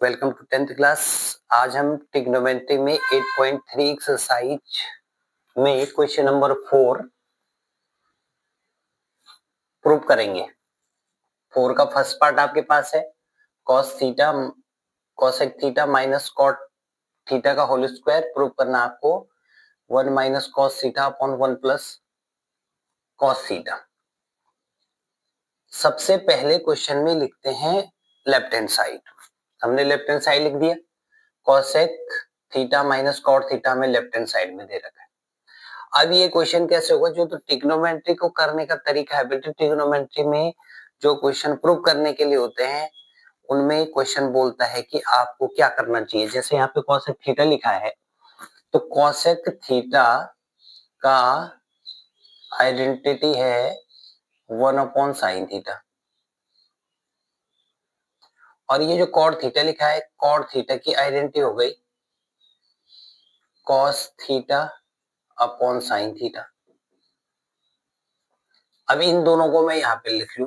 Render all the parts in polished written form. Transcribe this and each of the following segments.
Welcome to 10th class. आज हम trigonometry में 8.3 एक्सरसाइज में क्वेश्चन नंबर 4 प्रूव करेंगे। 4 का फर्स्ट पार्ट आपके पास है cos theta cosec theta minus cot theta का होल स्क्वायर। प्रूव करना आपको 1 minus cos theta upon 1 plus cos theta. सबसे पहले क्वेश्चन में लिखते हैं लेफ्ट हैंड साइड। हमने लेफ्ट हैंड साइड लिख दिया। cosec theta minus cot theta में लेफ्ट हैंड साइड में दे रखा है। अब ये क्वेश्चन कैसे होगा, जो तो ट्रिग्नोमेट्री को करने का तरीका है बेटे। ट्रिग्नोमेट्री में जो क्वेश्चन प्रूव करने के लिए होते हैं उनमें क्वेश्चन बोलता है कि आपको क्या करना चाहिए। जैसे यहाँ पे cosec थीटा लिखा है तो cosec थीटा का आइडेंटिटी है 1 अपॉन साइन थीटा, और ये जो कॉट थीटा लिखा है कॉट थीटा की आइडेंटिटी हो गई cos theta upon sine theta. अब इन दोनों को मैं यहाँ पे लिख लूं,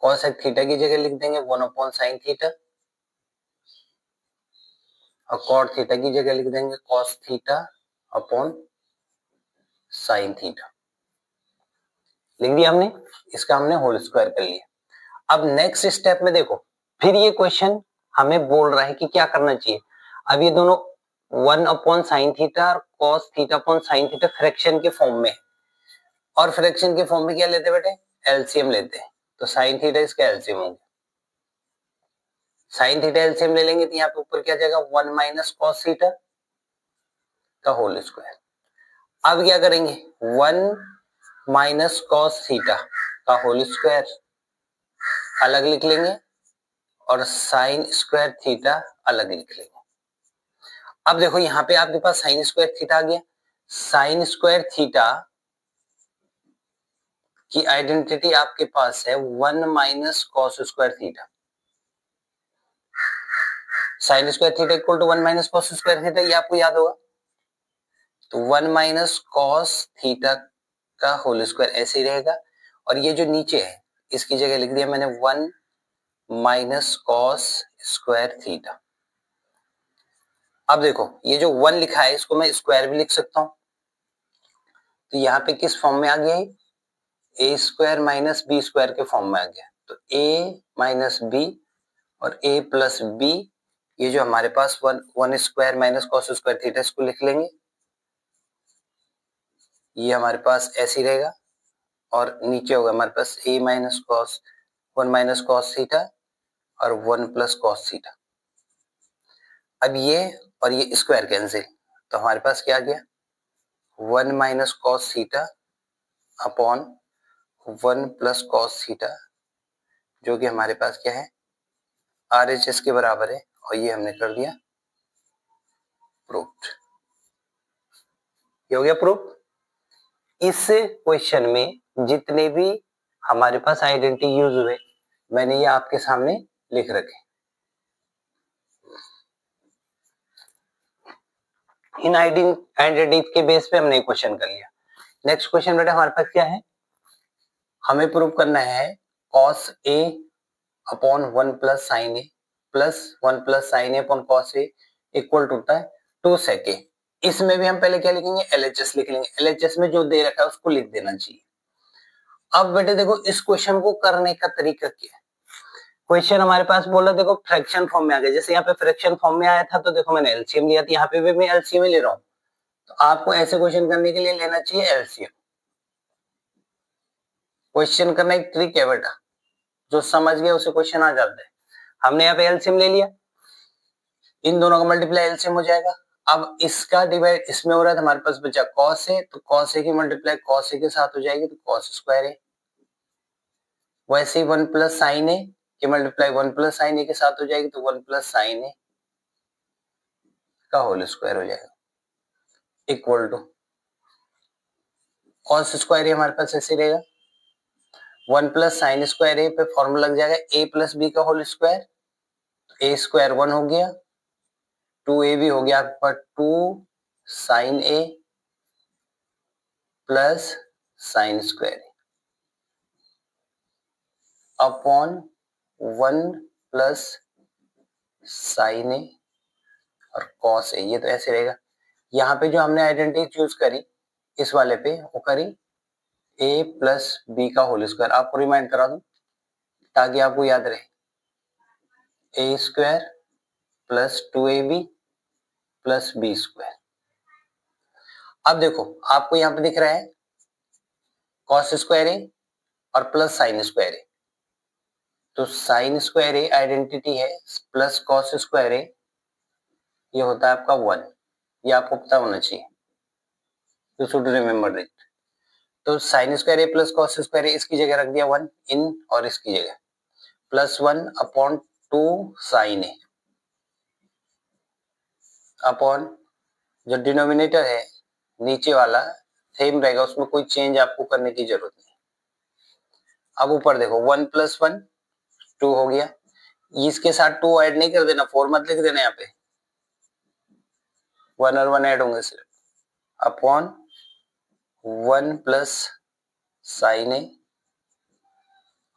cosec थीटा की जगह लिख देंगे 1 अपॉन साइन थीटा और cot थीटा की जगह लिख देंगे cos theta upon sine theta. लिख दिया हमने, इसका हमने होल स्क्वायर कर लिया। अब नेक्स्ट स्टेप में देखो, फिर ये क्वेश्चन हमें बोल रहा है कि क्या करना चाहिए। अब ये दोनों 1 अपॉन साइन थीटा और cos theta upon sine theta fraction के फॉर्म में है, और फ्रैक्शन के फॉर्म में क्या लेते हैं बेटे, एलसीएम लेते हैं। तो साइन थीटा इसका एलसीएम होगा, साइन थीटा एलसीएम ले लेंगे तो यहाँ पे ऊपर क्या जाएगा 1 माइनस cos थीटा का होल स्क्वायर। अब क्या करेंगे 1 माइनस cos थीटा का होल स्क्वायर अलग लिख लेंगे और साइन स्क्वायर थीटा अलग लिख लेंगे। अब देखो यहाँ पे आपके पास साइन स्क्वायर थीटा आ गया। साइन स्क्वायर थीटा की आइडेंटिटी आपके पास है 1 minus cos square theta. Sine square theta equal to 1 minus cos square theta, ये आपको याद होगा। तो 1 माइनस cos थीटा का होल स्क्वायर ऐसे ही रहेगा, और ये जो नीचे है इसकी जगह लिख दिया मैंने 1 माइनस cos स्क्वायर थीटा। अब देखो ये जो 1 लिखा है इसको मैं स्क्वायर भी लिख सकता हूं, तो यहाँ पे किस फॉर्म में आ गया है, ए स्क्वायर माइनस बी स्क्वायर के फॉर्म में आ गया। तो ए माइनस बी और ए प्लस बी, ये जो हमारे पास 1 square minus cos square theta, इसको लिख लेंगे। ये हमारे पास ऐसे ही रहेगा, और नीचे होगा हमारे पास a minus cos 1 minus cos theta और 1 प्लस कॉस थीटा। अब ये और ये स्क्वायर कैंसिल, तो हमारे पास क्या आ गया 1 minus cos theta upon 1 plus cos theta, जो कि हमारे पास क्या है RHS के बराबर है, और ये हमने कर दिया प्रूव्ड। ये हो गया प्रूफ। इस क्वेश्चन में जितने भी हमारे पास आइडेंटिटी यूज हुए मैंने ये आपके सामने लिख रखे। इन आइडेंटिटी के बेस पे हमने क्वेश्चन कर लिया। नेक्स्ट क्वेश्चन बेटा हमारे पास क्या है, हमें प्रूव करना है cos a अपॉन 1 plus sine A plus 1 plus sine A upon cos a equal to होता है 2 sec a। इसमें भी हम पहले क्या लिखेंगे LHS लिख लेंगे। LHS में जो दे रखा है उसको लिख देना चाहिए। अब बेटे देखो इस क्वेश्चन को करने का तरीका क्या है। क्वेश्चन हमारे पास बोला देखो फ्रैक्शन फॉर्म में आ गया। जैसे यहाँ पे फ्रैक्शन फॉर्म में आया था तो देखो मैंने एलसीएम लिया था, यहाँ पे भी मैं एलसीएम ले रहा हूँ। तो आपको ऐसे क्वेश्चन करने के लिए लेना चाहिए एलसीएम। क्वेश्चन करना एक ट्रिक है बेटा, जो समझ गया उसे क्वेश्चन आ जाता है। हमने यहाँ पे एलसीएम ले लिया, इन दोनों का मल्टीप्लाई एलसीएम हो जाएगा। अब इसका डिवाइड इसमें हो रहा है तो हमारे पास बचा cos a, तो cos a की मल्टीप्लाई cos a के साथ हो जाएगी तो cos स्क्वायर a। वैसे ही 1 प्लस साइन a की मल्टीप्लाई 1 प्लस साइन a के साथ हो जाएगी तो 1 प्लस साइन a का होल स्क्वायर हो जाएगा equal to cos square a हमारे पास ऐसे रहेगा 1 प्लस साइन स्क्वायर a पे फॉर्मूला लग जाएगा a प्लस बी का होल स्क्वायर, a स्क्वायर 1 हो गया, 2a भी हो गया आपका 2 sine a plus sine square upon 1 plus sine ए और कॉस ए, ये तो ऐसे रहेगा। यहाँ पे जो हमने आइडेंटिटी यूज करी इस वाले पे, वो करी ए प्लस बी का होल स्क्वायर। आपको रिमाइंड करा दूं ताकि आपको याद रहे, A square plus 2ab plus B square. अब देखो आपको यहाँ पे दिख रहा है कॉस स्क्वायर ए और प्लस साइन स्क्वायर ए, तो साइन स्क्वायर ए आइडेंटिटी है प्लस कॉस स्क्वायर ए, ये होता है आपका 1, ये आपको पता होना चाहिए, यू शुड रिमेम्बर इट। तो साइन स्क्वायर ए प्लस कॉस स्क्वायर ए, इसकी जगह रख दिया 1 इन, और इसकी जगह प्लस 1/2 साइन ए अपॉन जो डिनोमिनेटर है नीचे वाला सेम रहेगा, उसमें कोई चेंज आपको करने की जरूरत नहीं। अब ऊपर देखो 1 + 1 2 हो गया, इसके साथ 2 ऐड नहीं कर देना, 4 मत लिख देना, यहाँ पे 1 और 1 ऐड होंगे सिर्फ, अपॉन 1 प्लस साइन ए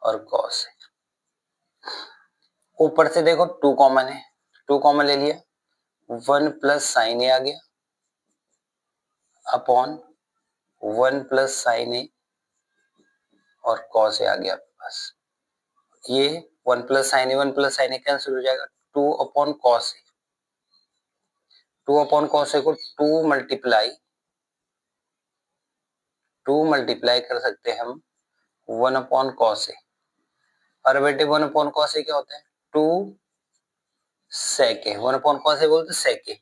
और कॉस ए। ऊपर से देखो 2 कॉमन है, 2 कॉमन ले लिया, 1 प्लस साइन ए आ गया अपॉन 1 प्लस साइन ए और कॉस ए आ गया आपके पास। ये 1 प्लस साइन ए 1 प्लस साइन ए कैंसिल हो जाएगा, 2 upon cos A, 2 upon cos A को 2 मल्टीप्लाई कर सकते हैं हम 1 अपॉन कॉस ए, और बेटे 1 अपॉन कॉस ए क्या होता है 2 सेक ए, 1 अपॉन कॉस ए बोलते सेक ए,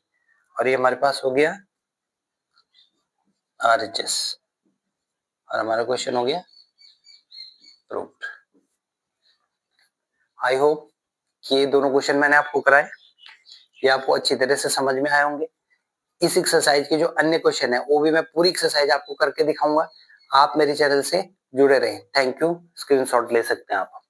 और ये हमारे पास हो गया RHS, और हमारा क्वेश्चन हो गया प्रूव्ड। आई होप कि ये दोनों क्वेश्चन मैंने आपको कराए, ये आपको अच्छी तरह से समझ में आए होंगे। इस एक्सरसाइज के जो अन्य क्वेश्चन है वो भी मैं पूरी एक्सरसाइज आपको करके दिखाऊंगा। आप मेरे चैनल से जुड़े रहें। Thank you. स्क्रीनशॉट ले सकते हैं आप।